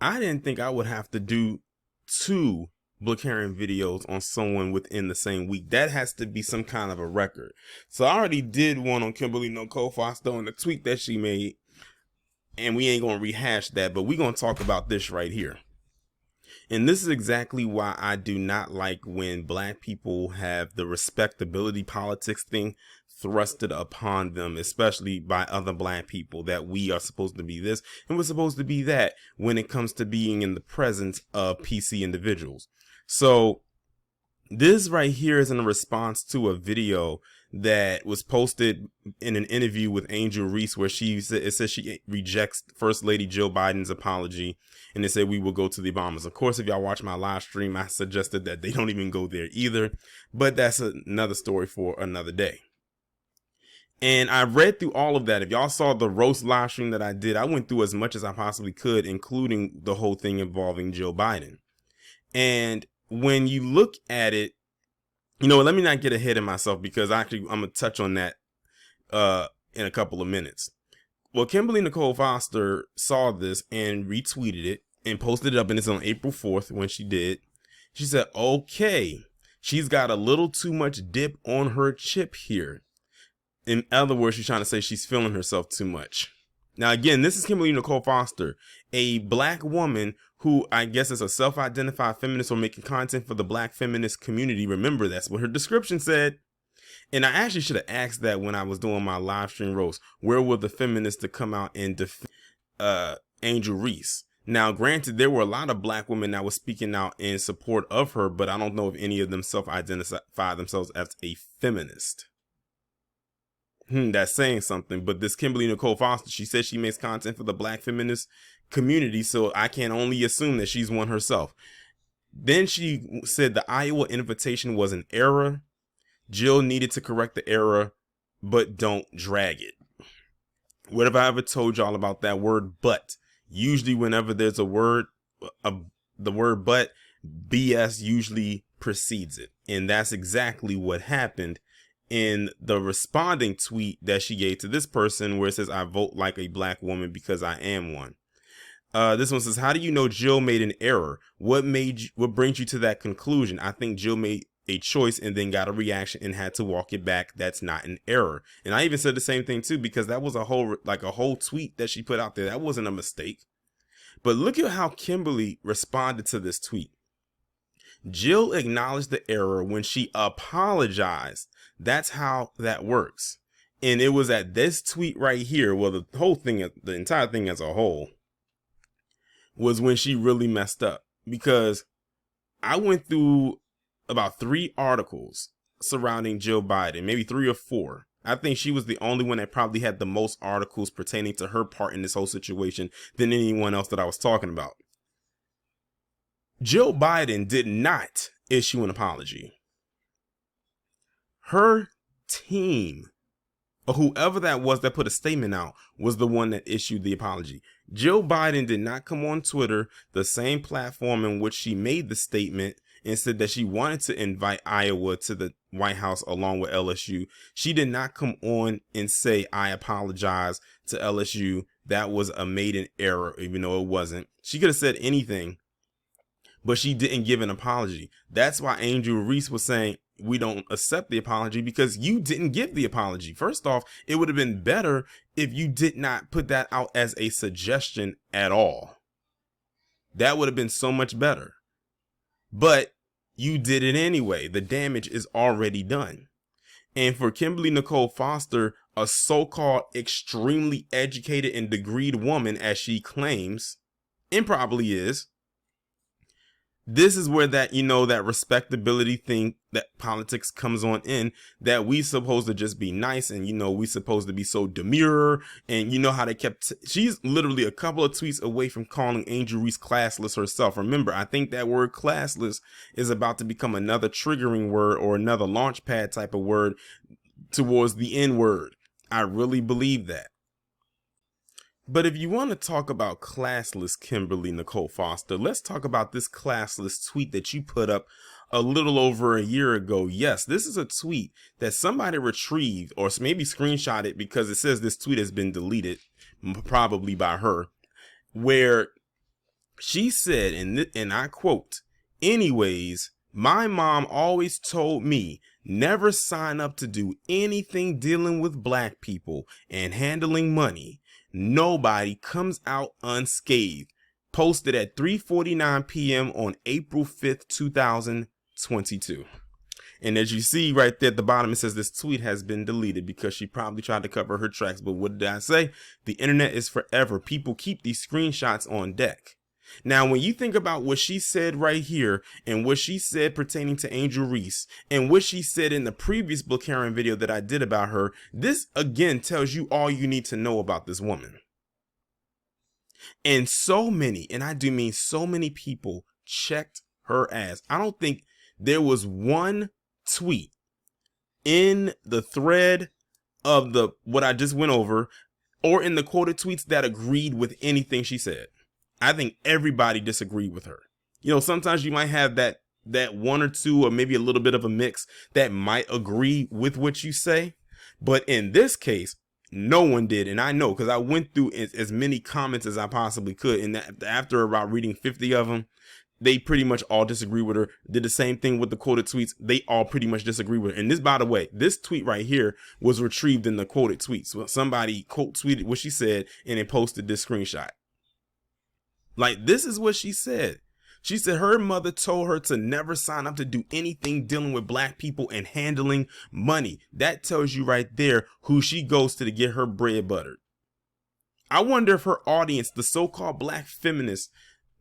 I didn't think I would have to do two Blackarian videos on someone within the same week. That has to be some kind of a record. So I already did one on Kimberly Nicole Foster on the tweet that she made, and we ain't gonna rehash that, but we gonna talk about this right here. And this is exactly why I do not like when black people have the respectability politics thing thrusted upon them, especially by other black people, that we are supposed to be this and we're supposed to be that when it comes to being in the presence of PC individuals. So this right here is in response to a video that was posted in an interview with Angel Reese, where it says she rejects First Lady Jill Biden's apology, and they said we will go to the Obamas. Of course, if y'all watch my live stream, I suggested that they don't even go there either, but that's another story for another day. And I read through all of that. If y'all saw the roast live stream that I did, I went through as much as I possibly could, including the whole thing involving Jill Biden. And when you look at it, let me not get ahead of myself, because actually I'm going to touch on that in a couple of minutes. Well, Kimberly Nicole Foster saw this and retweeted it and posted it up, and it's on April 4th when she did. She said, okay, she's got a little too much dip on her chip here. In other words, she's trying to say she's feeling herself too much. Now, again, this is Kimberly Nicole Foster, a black woman who I guess is a self-identified feminist or making content for the black feminist community. Remember, that's what her description said. And I actually should have asked that when I was doing my live stream roast. Where were the feminists to come out and defend Angel Reese? Now, granted, there were a lot of black women that were speaking out in support of her, but I don't know if any of them self-identify themselves as a feminist. That's saying something. But this Kimberly Nicole Foster, she says she makes content for the black feminist community, so I can only assume that she's one herself. Then she said the Iowa invitation was an error. Jill needed to correct the error, but don't drag it. What have I ever told y'all about that word but? Usually whenever there's a word, the word but, BS usually precedes it. And that's exactly what happened in the responding tweet that she gave to this person, where it says, I vote like a black woman because I am one. This one says, how do you know Jill made an error? What brings you to that conclusion? I think Jill made a choice and then got a reaction and had to walk it back. That's not an error. And I even said the same thing too, because that was a whole tweet that she put out there. That wasn't a mistake. But look at how Kimberly responded to this tweet. Jill acknowledged the error when she apologized. That's how that works. And it was at this tweet right here, well, the entire thing as a whole, was when she really messed up. Because I went through about 3 articles surrounding Jill Biden, maybe 3 or 4. I think she was the only one that probably had the most articles pertaining to her part in this whole situation than anyone else that I was talking about. Jill Biden did not issue an apology. Her team, or whoever that was that put a statement out, was the one that issued the apology. Jill Biden did not come on Twitter, the same platform in which she made the statement, and said that she wanted to invite Iowa to the White House along with LSU. She did not come on and say, I apologize to LSU. That was a maiden error, even though it wasn't. She could have said anything, but she didn't give an apology. That's why Angel Reese was saying, we don't accept the apology because you didn't give the apology. First off, it would have been better if you did not put that out as a suggestion at all. That would have been so much better. But you did it anyway. The damage is already done. And for Kimberly Nicole Foster, a so-called extremely educated and degreed woman, as she claims, and probably is, this is where that, that respectability thing, that politics comes on in, that we supposed to just be nice and, we supposed to be so demure. And how they she's literally a couple of tweets away from calling Angel Reese classless herself. Remember, I think that word classless is about to become another triggering word or another launch pad type of word towards the N word. I really believe that. But if you want to talk about classless Kimberly Nicole Foster, let's talk about this classless tweet that you put up a little over a year ago. Yes, this is a tweet that somebody retrieved or maybe screenshotted, because it says this tweet has been deleted, probably by her, where She said, and I quote, "Anyways, my mom always told me never sign up to do anything dealing with black people and handling money. Nobody comes out unscathed." Posted at 3:49 p.m. on April 5th, 2022. And as you see right there at the bottom, it says this tweet has been deleted because she probably tried to cover her tracks. But what did I say? The internet is forever. People keep these screenshots on deck. Now, when you think about what she said right here and what she said pertaining to Angel Reese and what she said in the previous Blue Karen video that I did about her, this again tells you all you need to know about this woman. And so many, and I do mean so many people checked her ass. I don't think there was one tweet in the thread of what I just went over or in the quoted tweets that agreed with anything she said. I think everybody disagreed with her. You know, sometimes you might have that one or two or maybe a little bit of a mix that might agree with what you say. But in this case, no one did. And I know because I went through as many comments as I possibly could. And after about reading 50 of them, they pretty much all disagree with her. Did the same thing with the quoted tweets. They all pretty much disagree with her. And this, by the way, this tweet right here was retrieved in the quoted tweets. So somebody quote tweeted what she said and then posted this screenshot. Like, this is what she said. She said her mother told her to never sign up to do anything dealing with black people and handling money. That tells you right there who she goes to get her bread buttered. I wonder if her audience, the so-called black feminists,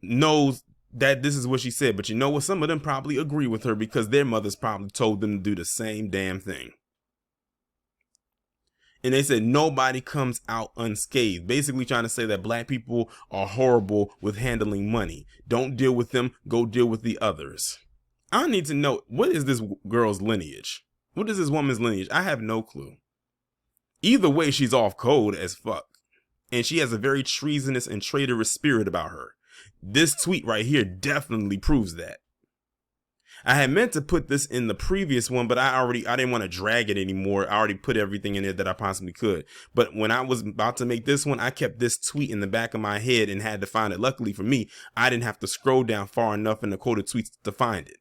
knows that this is what she said. But you know what? Some of them probably agree with her because their mothers probably told them to do the same damn thing. And they said nobody comes out unscathed, basically trying to say that black people are horrible with handling money. Don't deal with them. Go deal with the others. I need to know, what is this girl's lineage? What is this woman's lineage? I have no clue. Either way, she's off code as fuck. And she has a very treasonous and traitorous spirit about her. This tweet right here definitely proves that. I had meant to put this in the previous one, but I didn't want to drag it anymore. I already put everything in it that I possibly could. But when I was about to make this one, I kept this tweet in the back of my head and had to find it. Luckily for me, I didn't have to scroll down far enough in the quoted tweets to find it.